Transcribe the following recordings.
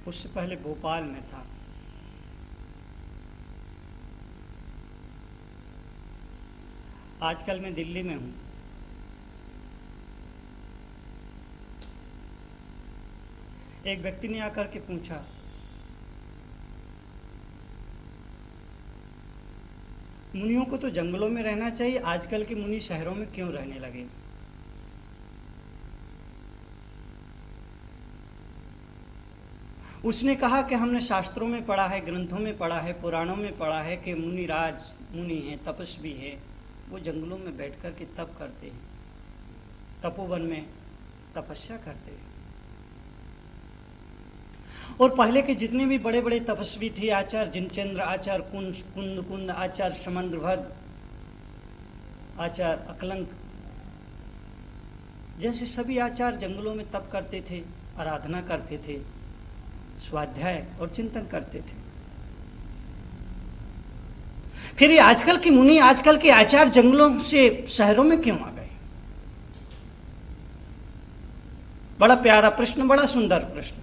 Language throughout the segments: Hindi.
उससे पहले भोपाल में था। आजकल मैं दिल्ली में हूँ। एक व्यक्ति ने आकर के पूछा, मुनियों को तो जंगलों में रहना चाहिए, आजकल के मुनि शहरों में क्यों रहने लगे? उसने कहा कि हमने शास्त्रों में पढ़ा है, ग्रंथों में पढ़ा है, पुराणों में पढ़ा है कि मुनिराज मुनि हैं, तपस्वी हैं, वो जंगलों में बैठ कर के तप करते हैं, तपोवन में तपस्या करते हैं। और पहले के जितने भी बड़े बड़े तपस्वी थे, आचार्य जिनचंद्र, आचार्य कुंद, आचार्य समंद्रभद्र, आचार्य अकलंक, जैसे सभी आचार्य जंगलों में तप करते थे, आराधना करते थे, स्वाध्याय और चिंतन करते थे। फिर ये आजकल के मुनि, आजकल के आचार्य जंगलों से शहरों में क्यों आ गए? बड़ा प्यारा प्रश्न, बड़ा सुंदर प्रश्न।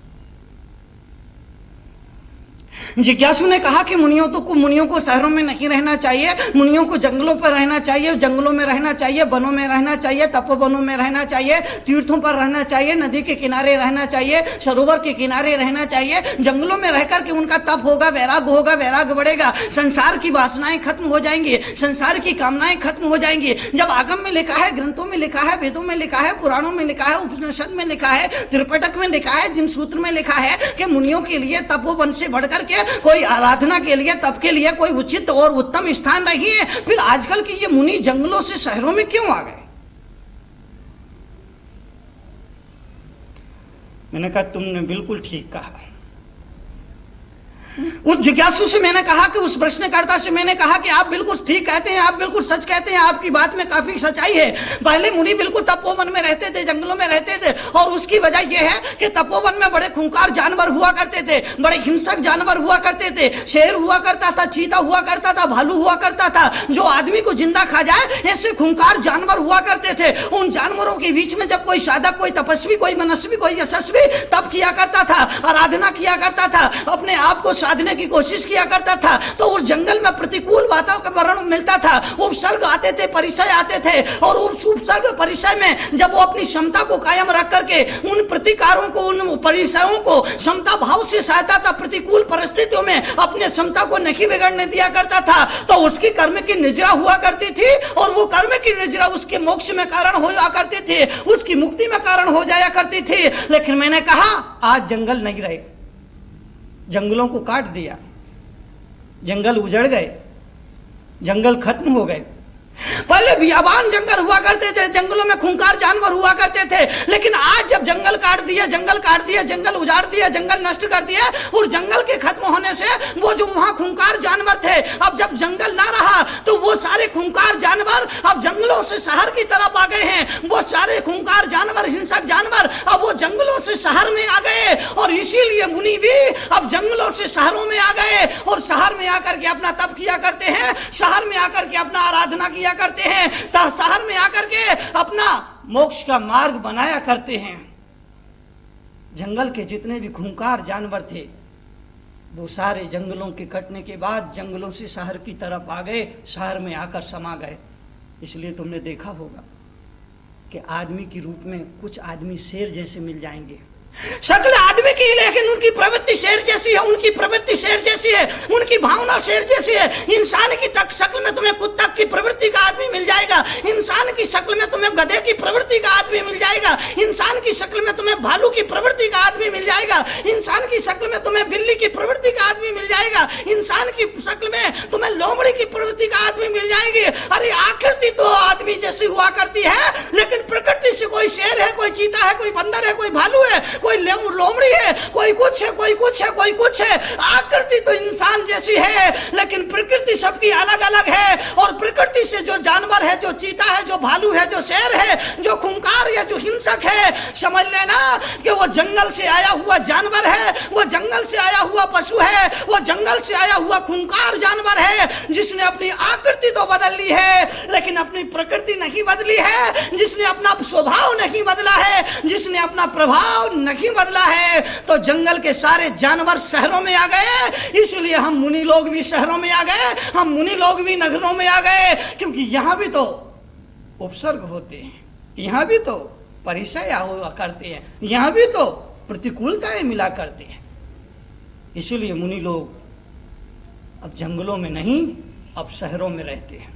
जिज्ञासु ने कहा कि मुनियों को शहरों में नहीं रहना चाहिए, मुनियों को जंगलों पर रहना चाहिए, जंगलों में रहना चाहिए, वनों में रहना चाहिए, तपोवनों में रहना चाहिए, तीर्थों पर रहना चाहिए, नदी के किनारे रहना चाहिए, सरोवर के किनारे रहना चाहिए। जंगलों में रहकर के उनका तप होगा, वैराग्य बढ़ेगा, संसार की वासनाएं खत्म हो जाएंगी, संसार की कामनाएं खत्म हो जाएंगी। जब आगम में लिखा है, ग्रंथों में लिखा है, वेदों में लिखा है, पुराणों में लिखा है, उपनिषद में लिखा है, त्रिपिटक में लिखा है, जिन सूत्र में लिखा है कि मुनियों के लिए तपोवन से बढ़कर के कोई आराधना के लिए, तप के लिए कोई उचित और उत्तम स्थान नहीं है, फिर आजकल के ये मुनि जंगलों से शहरों में क्यों आ गए? मैंने कहा तुमने बिल्कुल ठीक कहा। उस जिज्ञासु से मैंने कहा कि उस प्रश्नकर्ता से मैंने कहा कि आप बिल्कुल ठीक कहते हैं, आप बिल्कुल सच कहते हैं, आपकी बात में काफी सच्चाई है। पहले मुनि बिल्कुल तपोवन में रहते थे, जंगलों में रहते थे, और उसकी वजह यह है कि तपोवन में बड़े खूंखार जानवर हुआ करते थे, बड़े हिंसक जानवर हुआ करते थे, शेर हुआ करता था, चीता हुआ करता था, भालू हुआ करता था, जो आदमी को जिंदा खा जाए, ऐसे खूंखार जानवर हुआ करते थे। उन जानवरों के बीच में जब कोई साधक, कोई तपस्वी, कोई मनस्वी, कोई यशस्वी तप किया करता था, आराधना किया करता था, अपने आप को साधने की कोशिश किया करता था, तो उस जंगल में प्रतिकूल वातावरण मिलता था, उपसर्ग आते थे, परिचय आते थे, और उस उपसर्ग परिचय में जब वो अपनी क्षमता को कायम रख करके उन प्रतिकारों को, उन परिचयों को क्षमता भाव से सहता था, प्रतिकूल परिस्थितियों में अपने क्षमता को नहीं बिगड़ने दिया करता था, तो उसकी कर्म की निजरा हुआ करती थी, और वो कर्म की निजरा उसके मोक्ष में कारण होया करती थी, उसकी मुक्ति में कारण हो जाया करती थी। लेकिन मैंने कहा आज जंगल नहीं रहे, जंगलों को काट दिया, जंगल उजड़ गए, जंगल खत्म हो गए। पहले बियाबान जंगल हुआ करते थे, जंगलों में खूंखार जानवर हुआ करते थे, लेकिन आज जब जंगल काट दिया, जंगल उजाड़ दिया, जंगल नष्ट कर दिया, और जंगल के खत्म होने से वो जो वहां खूंखार जानवर थे, अब जब जंगल ना रहा तो वो सारे खूंखार जानवर अब जंगलों से शहर की तरफ आ गए हैं। वो सारे खूंखार जानवर, हिंसक जानवर अब वो जंगलों से शहर में आ गए, और इसीलिए मुनि भी अब जंगलों से शहरों में आ गए, और शहर में आकर के अपना तप किया करते हैं, शहर में आकर के अपना आराधना किया करते हैं, शहर में आकर के अपना मोक्ष का मार्ग बनाया करते हैं। जंगल के जितने भी खूंखार जानवर थे वो सारे जंगलों के कटने के बाद जंगलों से शहर की तरफ आ गए, शहर में आकर समा गए। इसलिए तुमने देखा होगा कि आदमी के रूप में कुछ आदमी शेर जैसे मिल जाएंगे, शक्ल आदमी की, लेकिन उनकी प्रवृत्ति शेर जैसी है, उनकी प्रवृत्ति शेर जैसी है, उनकी भावना शेर जैसी है। इंसान की शक्ल में तुम्हें कुत्ता की प्रवृत्ति का आदमी मिल जाएगा, इंसान की शक्ल में तुम्हें गधे की प्रवृत्ति का आदमी मिल जाएगा, इंसान की शक्ल में तुम्हें भालू की प्रवृत्ति का आदमी मिल जाएगा, इंसान की शक्ल में तुम्हें बिल्ली की प्रवृत्ति का आदमी मिल जाएगा, इंसान की शक्ल में तुम्हें लोमड़ी की प्रवृत्ति का आदमी मिल जाएगी। अरे आकृति तो आदमी जैसी हुआ करती है, लेकिन प्रकृति से कोई शेर है, कोई चीता है, कोई बंदर है, कोई भालू है, कोई लोमड़ी है, कोई कुछ है, कोई कुछ है, कोई कुछ है। आकृति तो इंसान जैसी है, लेकिन प्रकृति सबकी अलग अलग है, और प्रकृति से जो जानवर है, जो चीता है, जो भालू है, जो शेर है, जो खूंखार है, जो हिंसक है, समझ लेना कि वो जंगल से आया हुआ जानवर है, वो जंगल से आया हुआ पशु है, वो जंगल से आया हुआ खूंखार जानवर है, जिसने अपनी आकृति तो बदल ली है, लेकिन अपनी प्रकृति नहीं बदली है, जिसने अपना स्वभाव प्रभाव नहीं बदला है, जिसने अपना प्रभाव नहीं बदला है, तो जंगल के सारे जानवर शहरों में आ गए। इसलिए हम मुनि लोग भी शहरों में आ गए, हम मुनि लोग भी नगरों में आ गए, क्योंकि यहां भी तो उपसर्ग होते हैं, यहां भी तो परिचय हुआ करते हैं, यहां भी तो प्रतिकूलताएं मिला करते हैं। इसीलिए मुनि लोग अब जंगलों में नहीं, अब शहरों में रहते हैं।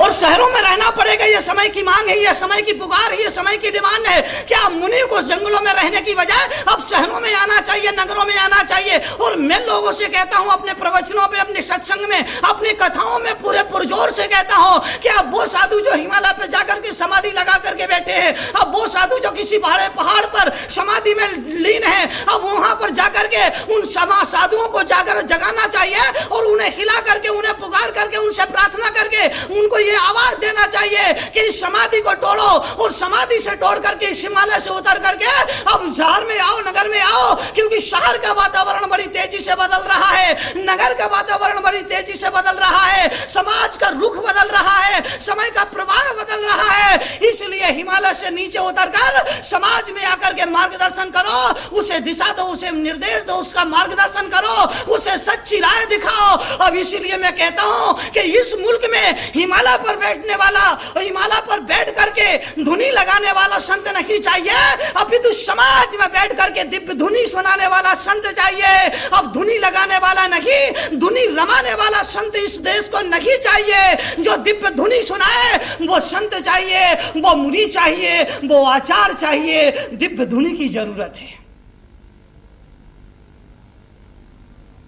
और शहरों में रहना पड़ेगा, यह समय की मांग है, यह समय की पुकार है, यह समय की डिमांड है। क्या मुनि को जंगलों में रहने की बजाय अब शहरों में आना चाहिए, नगरों में आना चाहिए। और मैं लोगों से कहता हूं, अपने प्रवचनों में, अपने सत्संग में, अपनी कथाओं में पूरे पुरजोर से कहता हूं कि अब वो साधु जो हिमालय पर जाकर के समाधि लगा करके बैठे हैं, अब वो साधु जो किसी पहाड़ पर समाधि में लीन है, अब वहां पर जाकर के उन साधुओं को जाकर जगाना चाहिए और उन्हें हिला करके, उन्हें पुकार करके, उनसे प्रार्थना करके उनको ये आवाज देना चाहिए कि इस समाधि को तोड़ो, और समाधि से तोड़ करके इस हिमालय से उतर करके अब शहर में आओ, नगर में आओ। क्योंकि शहर का वातावरण बड़ी तेजी से बदल रहा है, नगर का वातावरण बड़ी तेजी से बदल रहा है, समाज का रुख बदल रहा है, समय का प्रवाह बदल रहा है। इसलिए हिमालय से नीचे उतरकर समाज में आकर के मार्गदर्शन करो, उसे दिशा दो, उसे निर्देश दो, उसका मार्गदर्शन करो, उसे सच्ची राह दिखाओ। अब इसीलिए मैं कहता हूं कि इस मुल्क में हिमालय पर बैठने वाला, हिमालय पर बैठ करके धुनी लगाने वाला संत नहीं चाहिए, अपितु समाज में बैठ करके दिव्य धुनी सुनाने वाला संत चाहिए। अब धुनी लगाने वाला नहीं, धुनी रमाने वाला संत इस देश को नहीं चाहिए। जो दिव्य धुनी सुनाए वो संत चाहिए, वो मुनि चाहिए, वो आचार्य चाहिए। दिव्य धुनी की जरूरत है।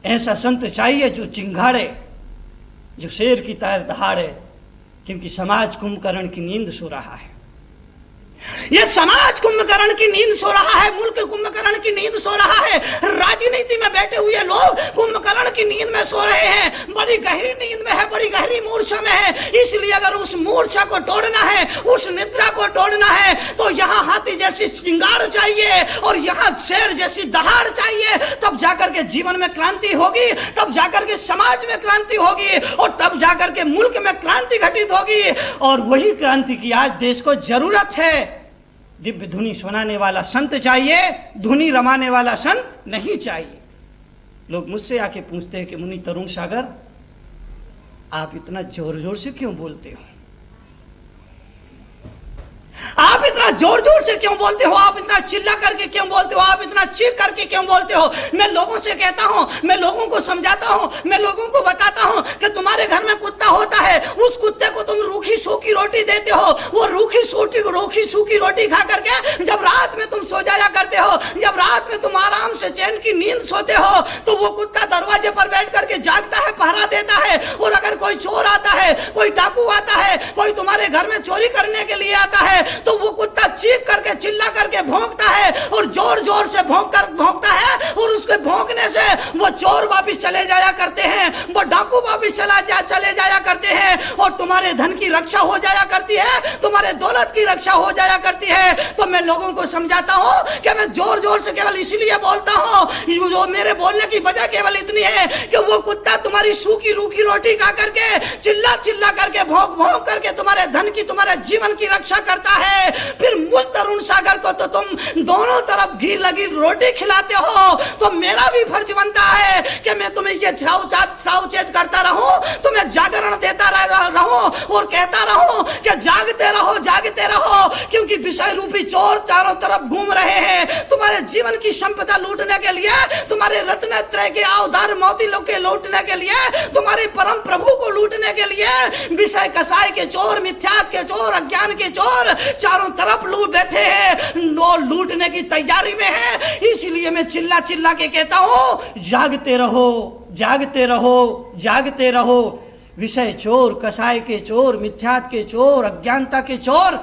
ऐसा संत चाहिए जो चिंगाड़े, जो शेर की तरह दहाड़े, क्योंकि समाज कुंभकर्ण की नींद सो रहा है। ये समाज कुंभकर्ण की नींद सो रहा है, मुल्क कुंभकर्ण की नींद सो रहा है, राजनीति में बैठे हुए लोग कुंभकर्ण की नींद में सो रहे हैं, बड़ी गहरी नींद में है, बड़ी गहरी मूर्छा में है। इसलिए अगर उस मूर्छा को तोड़ना है, उस निद्रा को तोड़ना है, तो यहाँ हाथी जैसी चिंगाड़ चाहिए और यहाँ शेर जैसी दहाड़ चाहिए। तब जाकर के जीवन में क्रांति होगी, तब जाकर के समाज में क्रांति होगी, और तब जाकर के मुल्क में क्रांति घटित होगी। और वही क्रांति की आज देश को जरूरत है। दिव्य धुनी सुनाने वाला संत चाहिए, धुनी रमाने वाला संत नहीं चाहिए। लोग मुझसे आके पूछते हैं कि मुनि तरुण सागर, आप इतना जोर जोर से क्यों बोलते हो? आप इतना जोर जोर से क्यों बोलते हो? आप इतना चिल्ला करके क्यों बोलते हो? आप इतना चीख करके क्यों बोलते हो? मैं लोगों से कहता हूं, मैं लोगों को समझाता हूं, मैं लोगों को बताता हूं कि तुम्हारे घर में कुत्ता होता है, उस कुत्ते को तुम रूखी सूखी रोटी देते हो, वो रूखी सूखी रोटी खा करके जब रात में तुम सो जाया करते हो, जब रात में तुम आराम से चैन की नींद सोते हो, तो वो कुत्ता दरवाजे पर बैठ करके जागता है, पहरा देता है। और अगर कोई चोर आता है, कोई डाकू आता है, कोई तुम्हारे घर में चोरी करने के लिए आता है, तो वो कुत्ता चीख करके, चिल्ला करके भौंकता है, और जोर जोर से भौंकता है, और उसके भौंकने से वो चोर वापस चले जाया करते हैं, वो डाकू वापस चले जाया करते हैं, और तुम्हारे धन की रक्षा हो जाया करती है, तुम्हारे दौलत की रक्षा हो जाया करती है। तो मैं लोगों को समझाता हूं कि मैं जोर जोर से केवल इसलिए बोलता हूं, जो मेरे बोलने की वजह केवल इतनी है कि वो कुत्ता तुम्हारी सूखी रूखी रोटी खा करके, चिल्ला चिल्ला करके, भौंक भौंक करके तुम्हारे धन की, तुम्हारे जीवन की रक्षा करता है। फिर मुझ तरुण सागर को तो तुम दोनों तरफ घी लगी रोटी खिलाते हो, तो मेरा भी फर्ज बनता है कि मैं तुम्हें ये सावचेत करता रहूं, तुम्हें जागरण देता रहूं और कहता रहूं कि जागते रहो, जागते रहो, क्योंकि विषय रूपी चोर चारों तरफ घूम रहे हैं तुम्हारे जीवन की संपदा लूटने के लिए, तुम्हारे रत्न त्रय के अवधार मोती लोग के लूटने के लिए, तुम्हारे परम प्रभु को लूटने के लिए विषय कसाई के चोर, मिथ्यात के चोर, अज्ञान के चोर चारों तरफ लूट बैठे हैं, लूटने की तैयारी में है। इसलिए मैं चिल्ला चिल्ला के कहता हूं, जागते रहो, जागते रहो, जागते रहो। विषय चोर, कसाई के चोर, मिथ्यात के चोर, अज्ञानता के चोर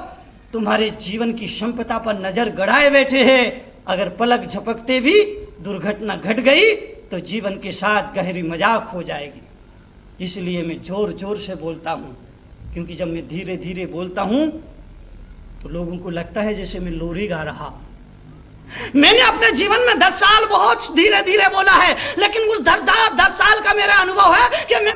तुम्हारे जीवन की संपदा पर नजर गड़ाए बैठे हैं। अगर पलक झपकते भी दुर्घटना घट गई तो जीवन के साथ गहरी मजाक हो जाएगी। इसलिए मैं जोर जोर से बोलता हूं, क्योंकि जब मैं धीरे धीरे बोलता हूं तो लोगों को लगता है जैसे मैं लोरी गा रहा हूं। मैंने अपने जीवन में 10 साल बहुत धीरे धीरे बोला है, लेकिन उस 10 साल का मेरा अनुभव है कि मैं